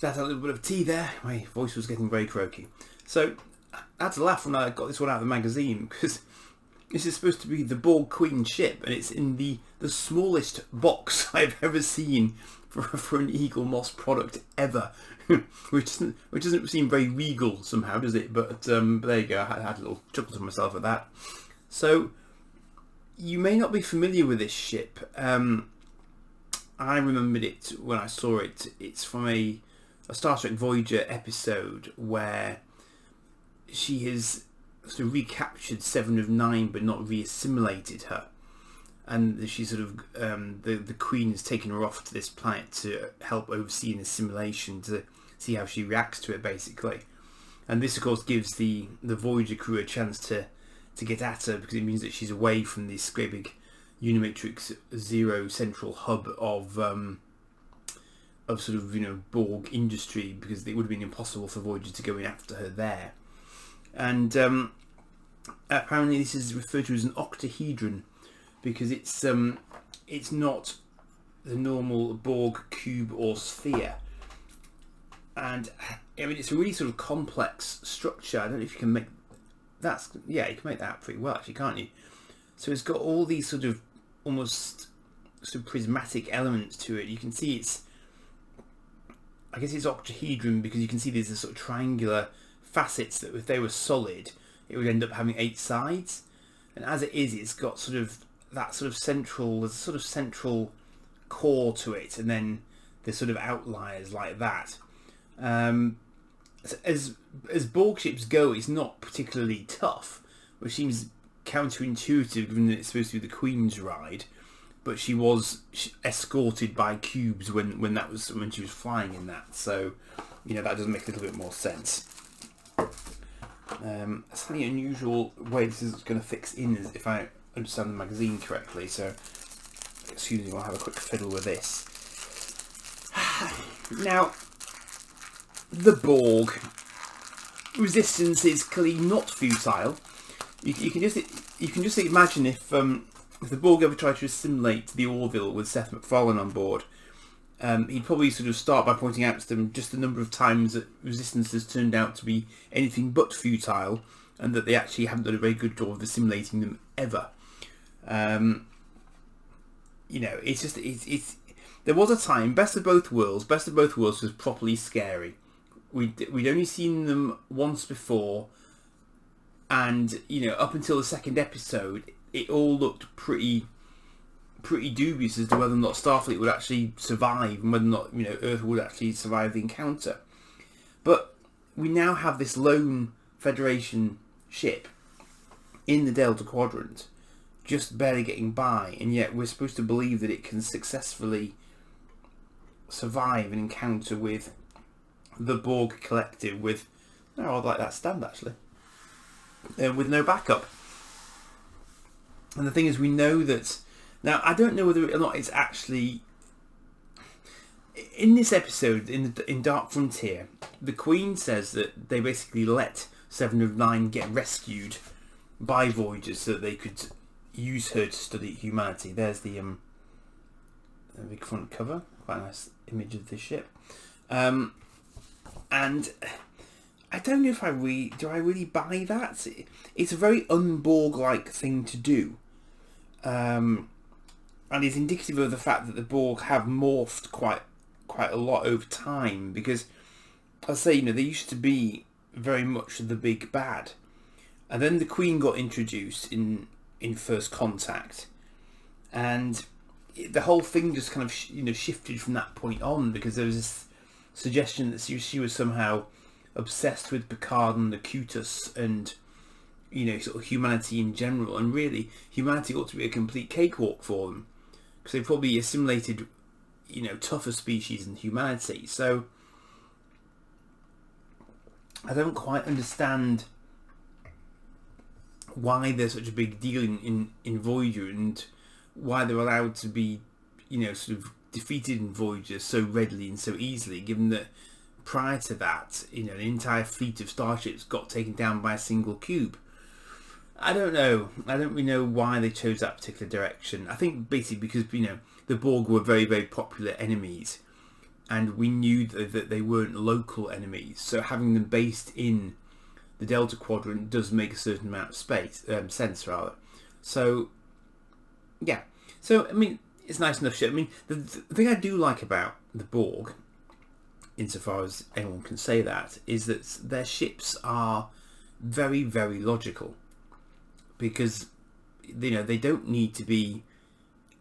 That's a little bit of tea there. My voice was getting very croaky. So I had to laugh when I got this one out of the magazine, because this is supposed to be the Borg Queen ship, and it's in the smallest box I've ever seen for an Eaglemoss product ever, which doesn't seem very regal somehow, does it? But there you go. I had a little chuckle to myself at that. So you may not be familiar with this ship. I remembered it when I saw it. It's from a Star Trek Voyager episode where she has sort of recaptured Seven of Nine but not reassimilated her, and she sort of the Queen has taken her off to this planet to help oversee an assimilation, to see how she reacts to it, basically. And this of course gives the Voyager crew a chance to get at her, because it means that she's away from this great big Unimatrix Zero central hub of sort of, you know, Borg industry, because it would have been impossible for Voyager to go in after her there. And apparently this is referred to as an octahedron, because it's not the normal Borg cube or sphere. And I mean, it's a really sort of complex structure. I don't know if you can make that. Yeah, you can make that pretty well, actually, can't you? So it's got all these sort of almost sort of prismatic elements to it. You can see I guess it's octahedron because you can see there's a sort of triangular facets that, if they were solid, it would end up having 8 sides. And as it is, it's got sort of that sort of central, there's a sort of central core to it, and then there's sort of outliers like that. As Borg ships go, it's not particularly tough, which seems counterintuitive given that it's supposed to be the Queen's ride, but she was escorted by cubes when she was flying in that, so you know that does make a little bit more sense. A slightly unusual way this is going to fix in, is if I understand the magazine correctly, so excuse me while I have a quick fiddle with this. Now, the Borg resistance is clearly not futile. You can just imagine if the Borg ever tried to assimilate the Orville with Seth MacFarlane on board, he'd probably sort of start by pointing out to them just the number of times that resistance has turned out to be anything but futile, and that they actually haven't done a very good job of assimilating them ever. You know, it's just there was a time. Best of Both Worlds was properly scary. We'd only seen them once before, and you know, up until the second episode, it all looked pretty dubious as to whether or not Starfleet would actually survive, and whether or not, you know, Earth would actually survive the encounter. But we now have this lone Federation ship in the Delta Quadrant, just barely getting by, and yet we're supposed to believe that it can successfully survive an encounter with the Borg Collective with, oh, I'd like that stand actually, with no backup. And the thing is, we know that, now I don't know whether or not it's actually, in this episode, in Dark Frontier, the Queen says that they basically let Seven of Nine get rescued by Voyager so that they could use her to study humanity. There's the big front cover, quite a nice image of this ship. And I don't know if I really buy that. It's a very un-Borg-like thing to do, and is indicative of the fact that the Borg have morphed quite a lot over time. Because, I say, you know, they used to be very much the big bad, and then the Queen got introduced in First Contact, and the whole thing just kind of, you know, shifted from that point on, because there was this suggestion that she was somehow obsessed with Picard and the Cutus, and, you know, sort of humanity in general. And really, humanity ought to be a complete cakewalk for them, because they probably assimilated, you know, tougher species than humanity. So I don't quite understand why they're such a big deal in Voyager, and why they're allowed to be, you know, sort of defeated in Voyager so readily and so easily, given that prior to that, you know, an entire fleet of starships got taken down by a single cube. I don't know. I don't really know why they chose that particular direction. I think basically because, you know, the Borg were very, very popular enemies, and we knew that they weren't local enemies. So having them based in the Delta Quadrant does make a certain amount of sense rather. So yeah, so I mean, it's nice enough shit. I mean, the thing I do like about the Borg, insofar as anyone can say that, is that their ships are very, very logical, because they don't need to be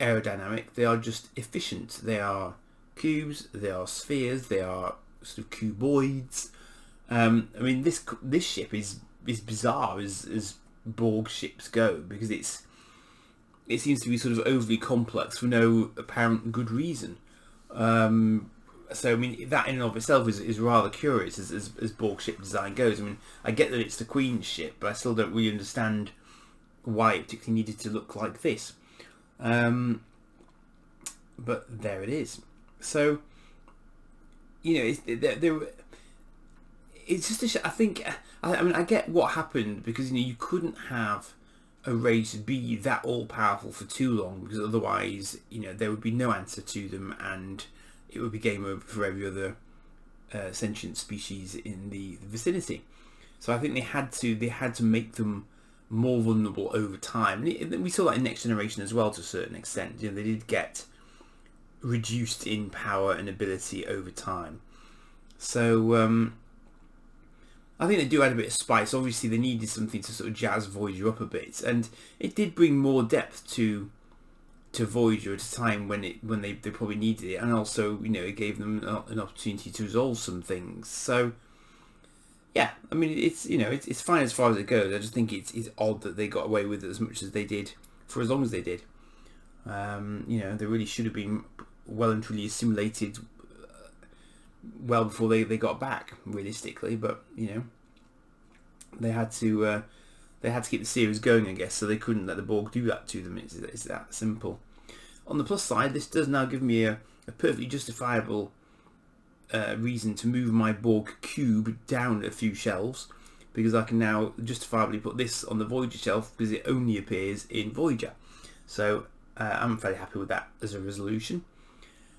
aerodynamic. They are just efficient. They are cubes, they are spheres, they are sort of cuboids. I mean, this ship is bizarre as Borg ships go, because it seems to be sort of overly complex for no apparent good reason. So I mean, that in and of itself is rather curious as Borg ship design goes. I mean, I get that it's the Queen's ship, but I still don't really understand why it particularly needed to look like this. But there it is. So, it's just I think, I mean, I get what happened, because you couldn't have a race be that all powerful for too long, because otherwise there would be no answer to them, and it would be game over for every other sentient species in the vicinity. So I think they had to make them more vulnerable over time. And we saw that in Next Generation as well, to a certain extent. They did get reduced in power and ability over time. So I think they do add a bit of spice. Obviously they needed something to sort of jazz Voyager up a bit, and it did bring more depth to Voyager at a time when they probably needed it, and also it gave them an opportunity to resolve some things. So yeah, I mean, it's fine as far as it goes. I just think it's odd that they got away with it as much as they did for as long as they did. They really should have been well and truly assimilated well before they got back, realistically. But they had to keep the series going, I guess, so they couldn't let the Borg do that to them. It's that simple. On the plus side, this does now give me a perfectly justifiable reason to move my Borg cube down a few shelves, because I can now justifiably put this on the Voyager shelf, because it only appears in Voyager. So I'm very happy with that as a resolution.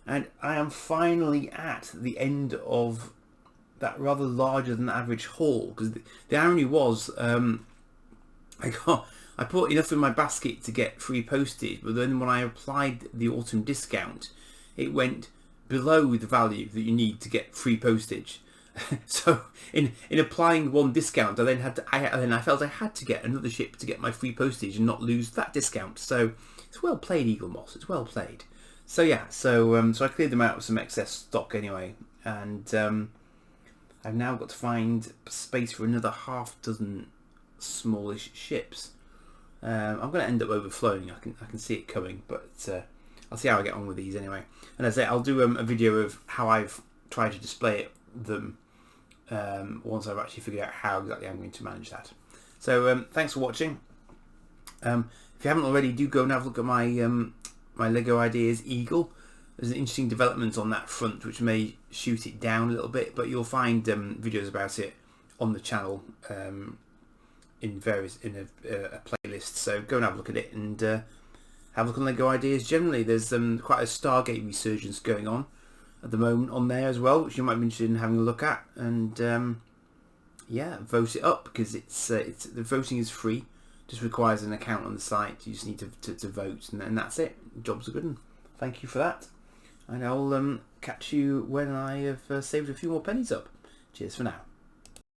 And I am finally at the end of that rather larger than average haul, because the irony was I put enough in my basket to get free postage, but then when I applied the autumn discount, it went below the value that you need to get free postage. So in applying one discount, I felt I had to get another ship to get my free postage and not lose that discount. So it's well played, Eaglemoss. It's well played. So yeah, so I cleared them out with some excess stock anyway, and I've now got to find space for another half dozen smallish ships. I'm going to end up overflowing. I can see it coming, but I'll see how I get on with these anyway. And as I say, I'll do a video of how I've tried to display them once I've actually figured out how exactly I'm going to manage that. So thanks for watching. If you haven't already, do go and have a look at my my Lego Ideas Eagle. There's an interesting development on that front which may shoot it down a little bit, but you'll find videos about it on the channel in a playlist. So go and have a look at it, and have a look on Lego Ideas generally. There's quite a Stargate resurgence going on at the moment on there as well, which you might be interested in having a look at. And yeah, vote it up, because the voting is free. Just requires an account on the site. You just need to vote, and that's it. Job's a good one. Thank you for that, and I'll catch you when I have saved a few more pennies up. Cheers for now.